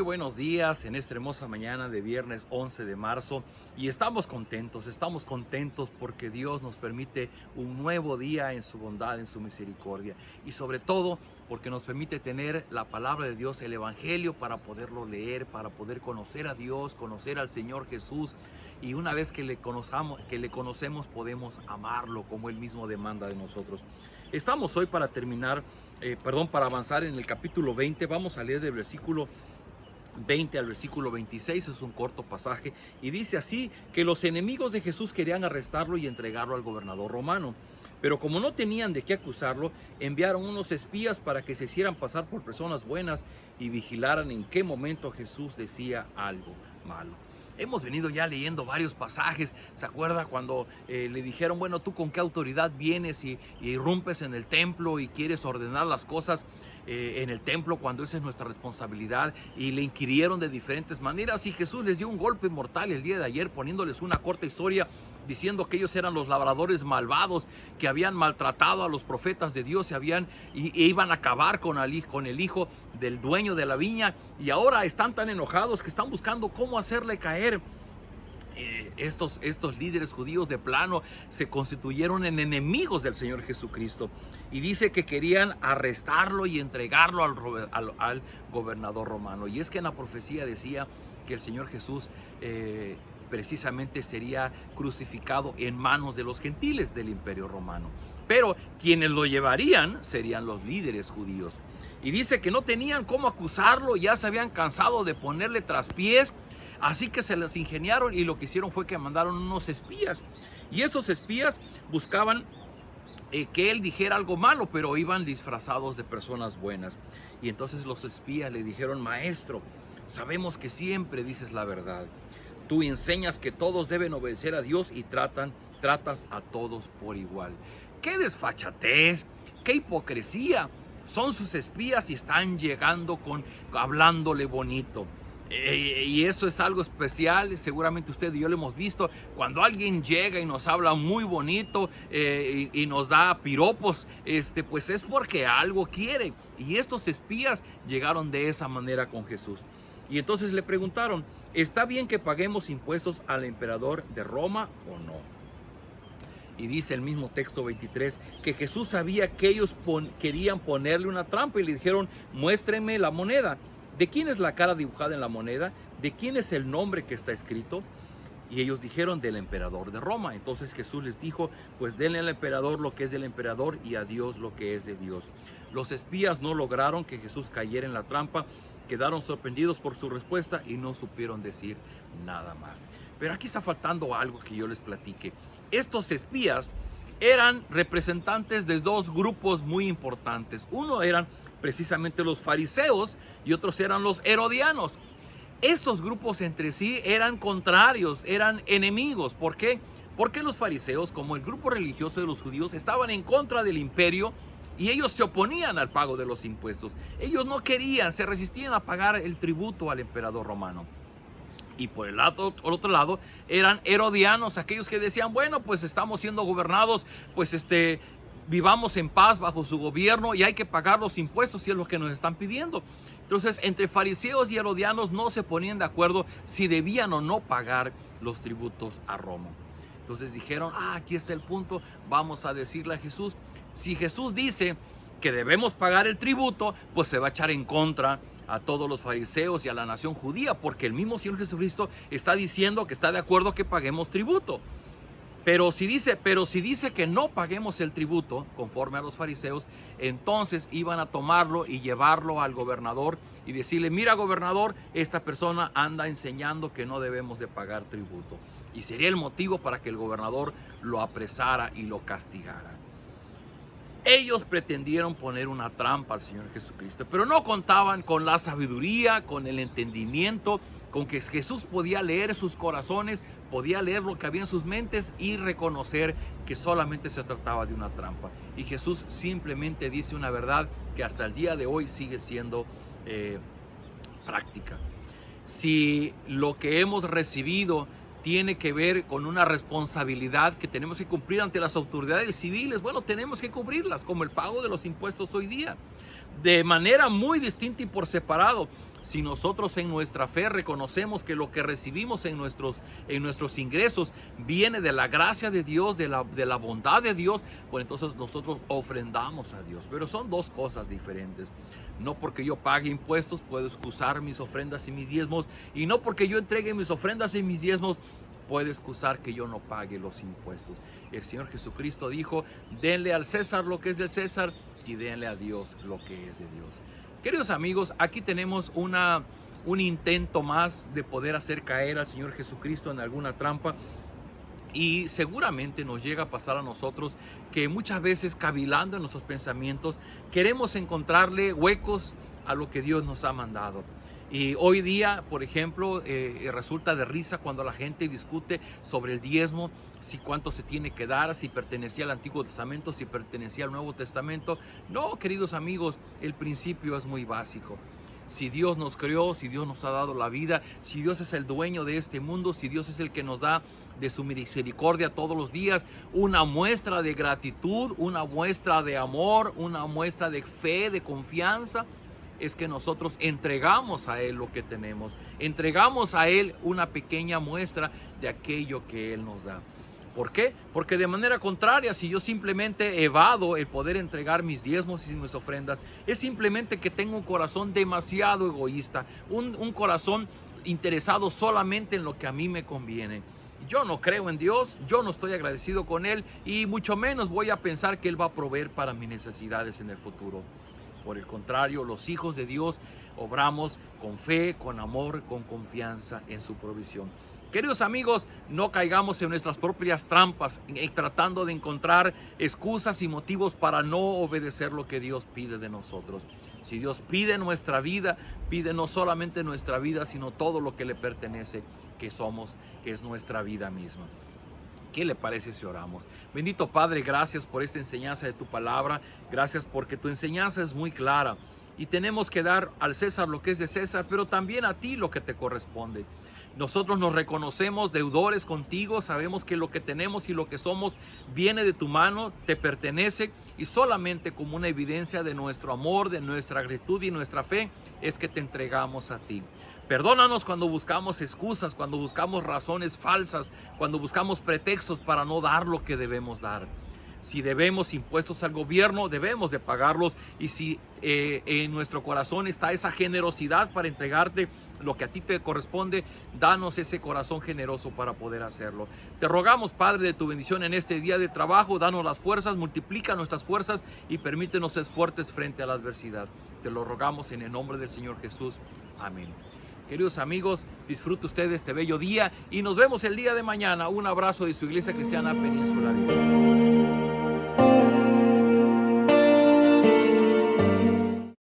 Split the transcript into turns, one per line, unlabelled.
buenos días en esta hermosa mañana de viernes 11 de marzo y estamos contentos porque Dios nos permite un nuevo día en su bondad, en su misericordia y sobre todo porque nos permite tener la palabra de Dios, el Evangelio, para poderlo leer, para poder conocer a Dios, conocer al Señor Jesús, y una vez que le conocemos podemos amarlo como Él mismo demanda de nosotros. Estamos hoy para para avanzar en el capítulo 20. Vamos a leer del versículo 20 al versículo 26, es un corto pasaje, y dice así: que los enemigos de Jesús querían arrestarlo y entregarlo al gobernador romano. Pero como no tenían de qué acusarlo, enviaron unos espías para que se hicieran pasar por personas buenas y vigilaran en qué momento Jesús decía algo malo. Hemos venido ya leyendo varios pasajes. ¿Se acuerda cuando le dijeron, bueno, tú con qué autoridad vienes y irrumpes en el templo y quieres ordenar las cosas en el templo cuando esa es nuestra responsabilidad? Y le inquirieron de diferentes maneras y Jesús les dio un golpe mortal el día de ayer, poniéndoles una corta historia, diciendo que ellos eran los labradores malvados que habían maltratado a los profetas de Dios e iban a acabar con el hijo del dueño de la viña, y ahora están tan enojados que están buscando cómo hacerle caer. Estos líderes judíos de plano se constituyeron en enemigos del Señor Jesucristo, y dice que querían arrestarlo y entregarlo al gobernador romano. Y es que en la profecía decía que el Señor Jesús precisamente sería crucificado en manos de los gentiles del imperio romano, pero quienes lo llevarían serían los líderes judíos. Y dice que no tenían cómo acusarlo, ya se habían cansado de ponerle traspiés, así que se les ingeniaron y lo que hicieron fue que mandaron unos espías, y estos espías buscaban que él dijera algo malo, pero iban disfrazados de personas buenas. Y entonces los espías le dijeron: maestro, sabemos que siempre dices la verdad. Tú enseñas que todos deben obedecer a Dios y tratas a todos por igual. ¡Qué desfachatez! ¡Qué hipocresía! Son sus espías y están llegando hablándole bonito. Y eso es algo especial. Seguramente usted y yo lo hemos visto. Cuando alguien llega y nos habla muy bonito y nos da piropos, pues es porque algo quiere. Y estos espías llegaron de esa manera con Jesús. Y entonces le preguntaron: ¿está bien que paguemos impuestos al emperador de Roma o no? Y dice el mismo texto 23 que Jesús sabía que ellos querían ponerle una trampa y le dijeron: muéstreme la moneda. ¿De quién es la cara dibujada en la moneda? ¿De quién es el nombre que está escrito? Y ellos dijeron: del emperador de Roma. Entonces Jesús les dijo: pues denle al emperador lo que es del emperador y a Dios lo que es de Dios. Los espías no lograron que Jesús cayera en la trampa. Quedaron sorprendidos por su respuesta y no supieron decir nada más. Pero aquí está faltando algo que yo les platique. Estos espías eran representantes de dos grupos muy importantes. Uno eran precisamente los fariseos y otros eran los herodianos. Estos grupos entre sí eran contrarios, eran enemigos. ¿Por qué? Porque los fariseos, como el grupo religioso de los judíos, estaban en contra del imperio y ellos se oponían al pago de los impuestos. Ellos no querían, se resistían a pagar el tributo al emperador romano. Y por el otro lado eran herodianos, aquellos que decían: bueno, pues estamos siendo gobernados, pues vivamos en paz bajo su gobierno y hay que pagar los impuestos, y es lo que nos están pidiendo. Entonces, entre fariseos y herodianos no se ponían de acuerdo si debían o no pagar los tributos a Roma. Entonces dijeron: aquí está el punto, vamos a decirle a Jesús. Si Jesús dice que debemos pagar el tributo, pues se va a echar en contra a todos los fariseos y a la nación judía, porque el mismo Señor Jesucristo está diciendo que está de acuerdo que paguemos tributo. Pero si dice que no paguemos el tributo conforme a los fariseos, entonces iban a tomarlo y llevarlo al gobernador y decirle: mira, gobernador, esta persona anda enseñando que no debemos de pagar tributo. Y sería el motivo para que el gobernador lo apresara y lo castigara. Ellos pretendieron poner una trampa al Señor Jesucristo, pero no contaban con la sabiduría, con el entendimiento, con que Jesús podía leer sus corazones, podía leer lo que había en sus mentes y reconocer que solamente se trataba de una trampa. Y Jesús simplemente dice una verdad que hasta el día de hoy sigue siendo práctica. Si lo que hemos recibido tiene que ver con una responsabilidad que tenemos que cumplir ante las autoridades civiles, bueno, tenemos que cubrirlas, como el pago de los impuestos hoy día, de manera muy distinta y por separado. Si nosotros en nuestra fe reconocemos que lo que recibimos en nuestros ingresos viene de la gracia de Dios, de la bondad de Dios, pues entonces nosotros ofrendamos a Dios. Pero son dos cosas diferentes. No porque yo pague impuestos puedo excusar mis ofrendas y mis diezmos, y no porque yo entregue mis ofrendas y mis diezmos puede excusar que yo no pague los impuestos. El Señor Jesucristo dijo: denle al César lo que es del César y denle a Dios lo que es de Dios. Queridos amigos, aquí tenemos un intento más de poder hacer caer al Señor Jesucristo en alguna trampa. Y seguramente nos llega a pasar a nosotros que muchas veces, cavilando en nuestros pensamientos, queremos encontrarle huecos a lo que Dios nos ha mandado. Y hoy día, por ejemplo, resulta de risa cuando la gente discute sobre el diezmo, si cuánto se tiene que dar, si pertenecía al Antiguo Testamento, si pertenecía al Nuevo Testamento. No, queridos amigos, el principio es muy básico. Si Dios nos creó, si Dios nos ha dado la vida, si Dios es el dueño de este mundo, si Dios es el que nos da de su misericordia todos los días, una muestra de gratitud, una muestra de amor, una muestra de fe, de confianza, es que nosotros entregamos a Él lo que tenemos, entregamos a Él una pequeña muestra de aquello que Él nos da. ¿Por qué? Porque de manera contraria, si yo simplemente evado el poder entregar mis diezmos y mis ofrendas, es simplemente que tengo un corazón demasiado egoísta, un corazón interesado solamente en lo que a mí me conviene. Yo no creo en Dios, yo no estoy agradecido con Él, y mucho menos voy a pensar que Él va a proveer para mis necesidades en el futuro. Por el contrario, los hijos de Dios obramos con fe, con amor, con confianza en su provisión. Queridos amigos, no caigamos en nuestras propias trampas, tratando de encontrar excusas y motivos para no obedecer lo que Dios pide de nosotros. Si Dios pide nuestra vida, pide no solamente nuestra vida, sino todo lo que le pertenece, que somos, que es nuestra vida misma. ¿Qué le parece si oramos? Bendito Padre, gracias por esta enseñanza de tu palabra. Gracias porque tu enseñanza es muy clara. Y tenemos que dar al César lo que es de César, pero también a ti lo que te corresponde. Nosotros nos reconocemos deudores contigo, sabemos que lo que tenemos y lo que somos viene de tu mano, te pertenece, y solamente como una evidencia de nuestro amor, de nuestra gratitud y nuestra fe, es que te entregamos a ti. Perdónanos cuando buscamos excusas, cuando buscamos razones falsas, cuando buscamos pretextos para no dar lo que debemos dar. Si debemos impuestos al gobierno, debemos de pagarlos, y si en nuestro corazón está esa generosidad para entregarte lo que a ti te corresponde, danos ese corazón generoso para poder hacerlo. Te rogamos, Padre, de tu bendición en este día de trabajo. Danos las fuerzas, multiplica nuestras fuerzas y permítenos ser fuertes frente a la adversidad. Te lo rogamos en el nombre del Señor Jesús. Amén. Queridos amigos, disfrute usted de este bello día y nos vemos el día de mañana. Un abrazo de su Iglesia Cristiana Península.